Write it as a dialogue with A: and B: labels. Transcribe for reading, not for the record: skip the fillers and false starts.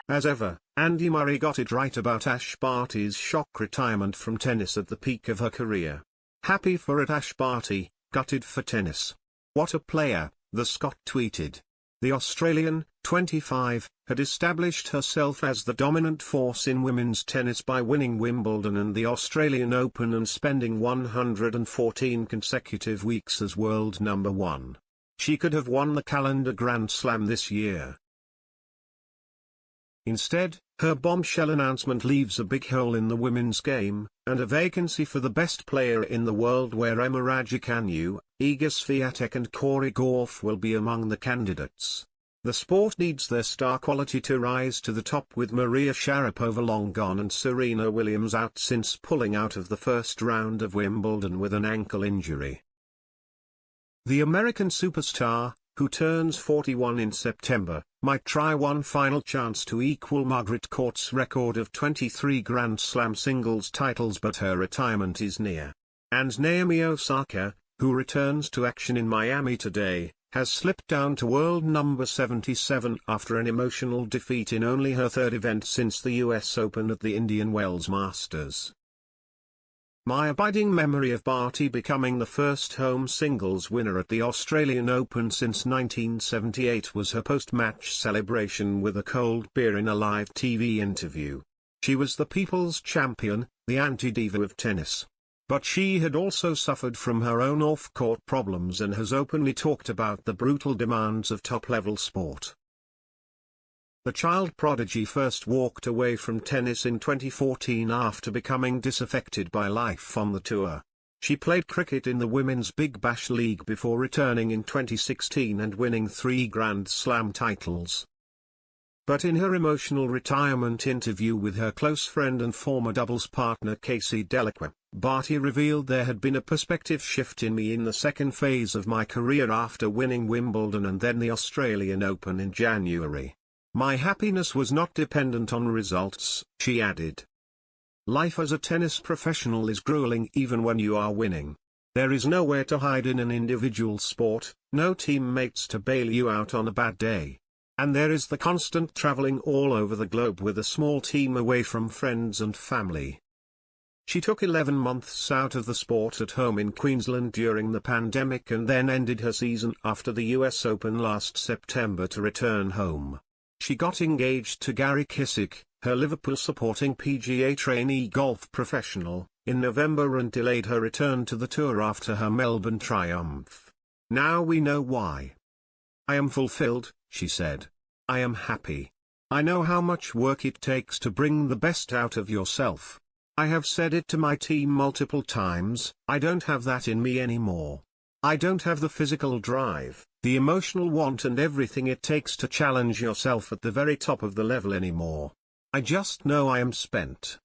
A: As ever, Andy Murray got it right about Ash Barty's shock retirement from tennis at the peak of her career. Happy for it, Ash Barty, gutted for tennis. What a player, the Scot tweeted. The Australian, 25, had established herself as the dominant force in women's tennis by winning Wimbledon and the Australian Open and spending 114 consecutive weeks as world number one. She could have won the calendar Grand Slam this year. Instead, her bombshell announcement leaves a big hole in the women's game, and a vacancy for the best player in the world where Emma Raducanu, Iga Swiatek and Corey Goff will be among the candidates. The sport needs their star quality to rise to the top, with Maria Sharapova long gone and Serena Williams out since pulling out of the first round of Wimbledon with an ankle injury. The American superstar, who turns 41 in September, might try one final chance to equal Margaret Court's record of 23 Grand Slam singles titles, but her retirement is near. And Naomi Osaka, who returns to action in Miami today, has slipped down to world number 77 after an emotional defeat in only her third event since the US Open at the Indian Wells Masters. My abiding memory of Barty becoming the first home singles winner at the Australian Open since 1978 was her post-match celebration with a cold beer in a live TV interview. She was the people's champion, the anti-diva of tennis. But she had also suffered from her own off-court problems and has openly talked about the brutal demands of top-level sport. The child prodigy first walked away from tennis in 2014 after becoming disaffected by life on the tour. She played cricket in the Women's Big Bash League before returning in 2016 and winning 3 Grand Slam titles. But in her emotional retirement interview with her close friend and former doubles partner Casey Delacroix, Barty revealed there had been a perspective shift in me in the second phase of my career after winning Wimbledon and then the Australian Open in January. My happiness was not dependent on results, she added. Life as a tennis professional is grueling even when you are winning. There is nowhere to hide in an individual sport, no teammates to bail you out on a bad day. And there is the constant traveling all over the globe with a small team away from friends and family. She took 11 months out of the sport at home in Queensland during the pandemic and then ended her season after the US Open last September to return home. She got engaged to Gary Kissick, her Liverpool-supporting PGA trainee golf professional, in November and delayed her return to the tour after her Melbourne triumph. Now we know why. I am fulfilled, she said. I am happy. I know how much work it takes to bring the best out of yourself. I have said it to my team multiple times, I don't have that in me anymore. I don't have the physical drive, the emotional want and everything it takes to challenge yourself at the very top of the level anymore. I just know I am spent.